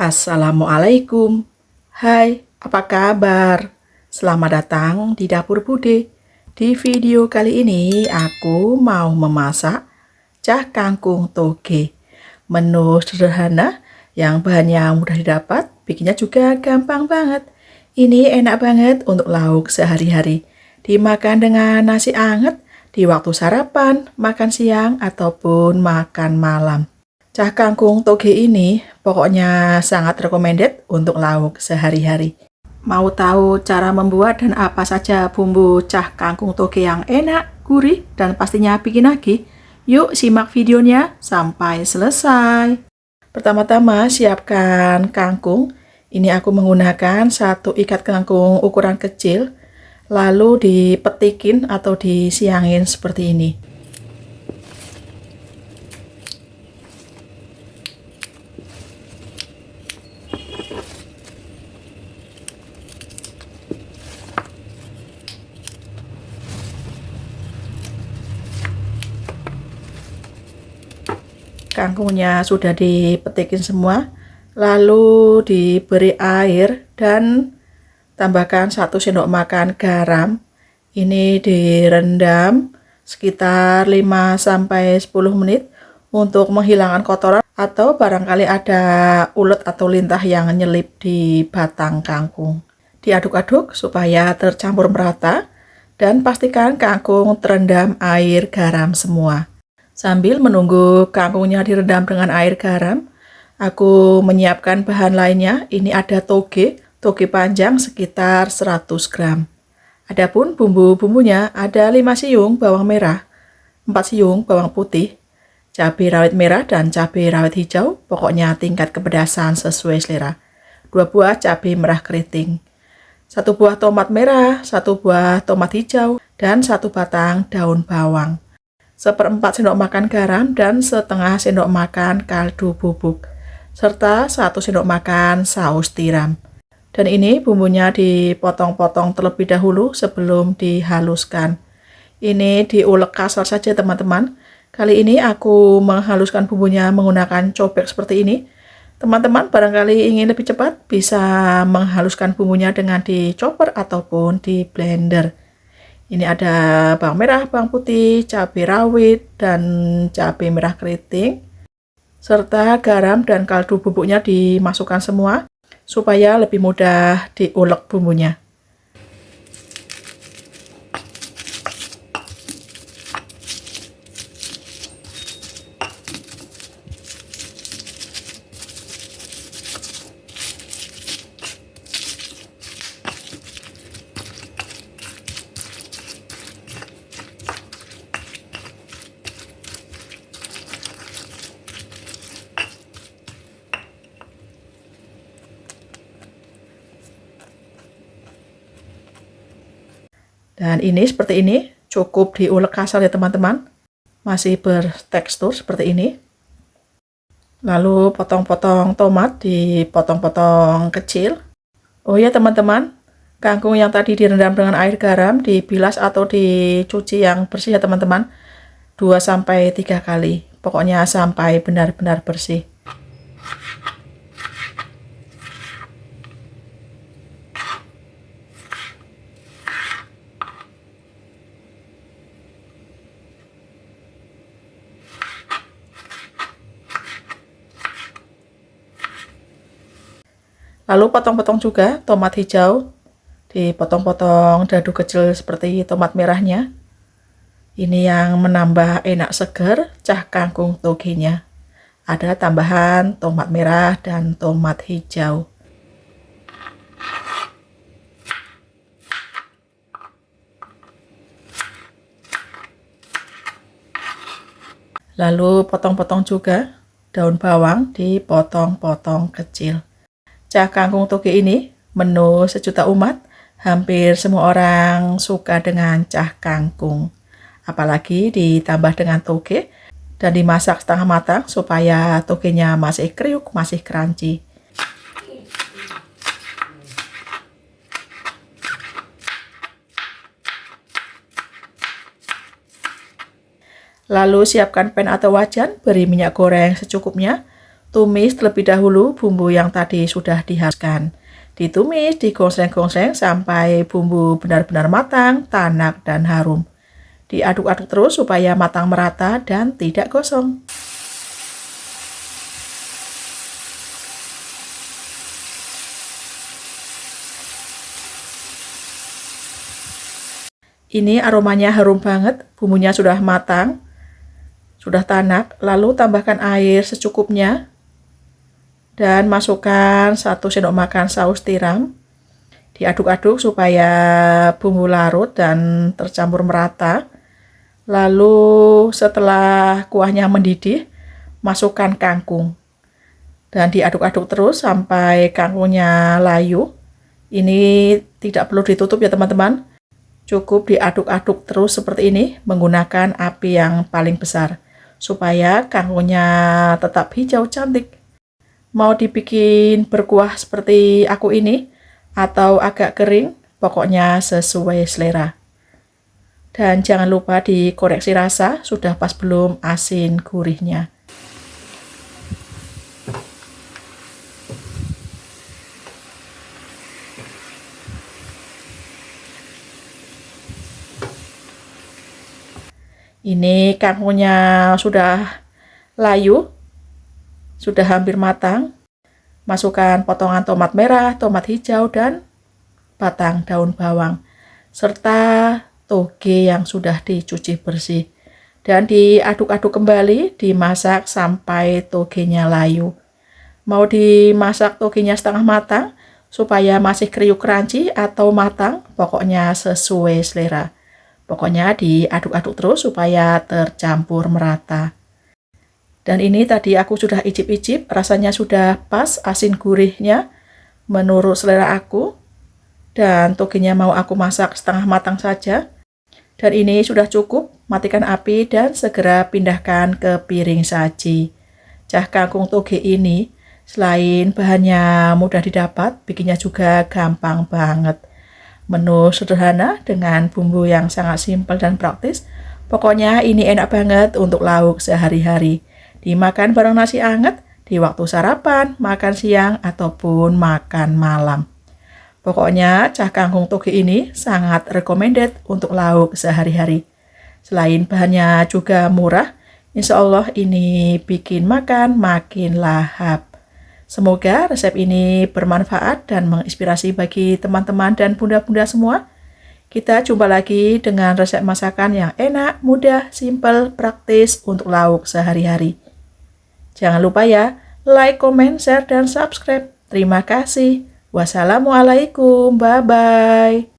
Assalamualaikum. Hai, apa kabar? Selamat datang di Dapur Bude. Di video kali ini aku mau memasak cah kangkung toge. Menu sederhana yang bahannya mudah didapat, bikinnya juga gampang banget. Ini enak banget untuk lauk sehari-hari. Dimakan dengan nasi anget di waktu sarapan, makan siang, ataupun makan malam. Cah kangkung toge ini pokoknya sangat recommended untuk lauk sehari-hari. Mau tahu cara membuat dan apa saja bumbu cah kangkung toge yang enak, gurih, dan pastinya bikin lagi? Yuk simak videonya sampai selesai. Pertama-tama siapkan kangkung. Ini aku menggunakan satu ikat kangkung ukuran kecil, lalu dipetikin atau disiangin seperti ini. Kangkungnya sudah dipetikin semua, lalu diberi air dan tambahkan 1 sendok makan garam. Ini direndam sekitar 5-10 menit untuk menghilangkan kotoran atau barangkali ada ulet atau lintah yang nyelip di batang kangkung. Diaduk-aduk supaya tercampur merata dan pastikan kangkung terendam air garam semua. Sambil menunggu kangkungnya direndam dengan air garam, aku menyiapkan bahan lainnya. Ini ada toge panjang sekitar 100 gram. Adapun bumbu-bumbunya ada 5 siung bawang merah, 4 siung bawang putih, cabai rawit merah dan cabai rawit hijau, pokoknya tingkat kepedasan sesuai selera. 2 buah cabai merah keriting, 1 buah tomat merah, 1 buah tomat hijau, dan 1 batang daun bawang. 1/4 sendok makan garam dan setengah sendok makan kaldu bubuk, serta 1 sendok makan saus tiram. Dan ini bumbunya dipotong-potong terlebih dahulu sebelum dihaluskan. Ini diulek kasar saja teman-teman. Kali ini aku menghaluskan bumbunya menggunakan cobek seperti ini. Teman-teman barangkali ingin lebih cepat bisa menghaluskan bumbunya dengan di chopper ataupun di blender. Ini ada bawang merah, bawang putih, cabai rawit, dan cabai merah keriting, serta garam dan kaldu bubuknya dimasukkan semua supaya lebih mudah diulek bumbunya. Dan ini seperti ini, cukup diulek kasar ya teman-teman. Masih bertekstur seperti ini. Lalu potong-potong tomat dipotong-potong kecil. Oh ya teman-teman, kangkung yang tadi direndam dengan air garam dibilas atau dicuci yang bersih ya teman-teman. 2-3 kali. Pokoknya sampai benar-benar bersih. Lalu potong-potong juga tomat hijau, dipotong-potong dadu kecil seperti tomat merahnya. Ini yang menambah enak seger cah kangkung togenya. Ada tambahan tomat merah dan tomat hijau. Lalu potong-potong juga daun bawang dipotong-potong kecil. Cah kangkung toge ini menu sejuta umat, hampir semua orang suka dengan cah kangkung. Apalagi ditambah dengan toge dan dimasak setengah matang supaya togenya masih kriuk, masih crunchy. Lalu siapkan pan atau wajan, beri minyak goreng secukupnya tumis terlebih dahulu bumbu yang tadi sudah dihaluskan. Ditumis, digongseng-gongseng sampai bumbu benar-benar matang, tanak, dan harum. Diaduk-aduk terus supaya matang merata dan tidak gosong. Ini aromanya harum banget, bumbunya sudah matang, sudah tanak. Lalu tambahkan air secukupnya dan masukkan 1 sendok makan saus tiram. Diaduk-aduk supaya bumbu larut dan tercampur merata. Lalu setelah kuahnya mendidih, masukkan kangkung. Dan diaduk-aduk terus sampai kangkungnya layu. Ini tidak perlu ditutup ya teman-teman. Cukup diaduk-aduk terus seperti ini menggunakan api yang paling besar supaya kangkungnya tetap hijau cantik. Mau dibikin berkuah seperti aku ini atau agak kering, pokoknya sesuai selera. Dan jangan lupa dikoreksi rasa, sudah pas belum asin gurihnya. Ini kangkungnya sudah layu, sudah hampir matang. Masukkan potongan tomat merah, tomat hijau, dan batang daun bawang, serta toge yang sudah dicuci bersih. Dan diaduk-aduk kembali, dimasak sampai togenya layu. Mau dimasak togenya setengah matang, supaya masih kriuk crunchy atau matang, pokoknya sesuai selera. Pokoknya diaduk-aduk terus supaya tercampur merata. Dan ini tadi aku sudah icip-icip, rasanya sudah pas asin gurihnya menurut selera aku. Dan togenya mau aku masak setengah matang saja. Dan ini sudah cukup, matikan api dan segera pindahkan ke piring saji. Cah kangkung toge ini selain bahannya mudah didapat, bikinnya juga gampang banget. Menu sederhana dengan bumbu yang sangat simpel dan praktis. Pokoknya ini enak banget untuk lauk sehari-hari. Dimakan bareng nasi anget, di waktu sarapan, makan siang, ataupun makan malam. Pokoknya cah kangkung toge ini sangat recommended untuk lauk sehari-hari. Selain bahannya juga murah, insya Allah ini bikin makan makin lahap. Semoga resep ini bermanfaat dan menginspirasi bagi teman-teman dan bunda-bunda semua. Kita jumpa lagi dengan resep masakan yang enak, mudah, simpel, praktis untuk lauk sehari-hari. Jangan lupa ya, like, comment, share, dan subscribe. Terima kasih. Wassalamualaikum. Bye-bye.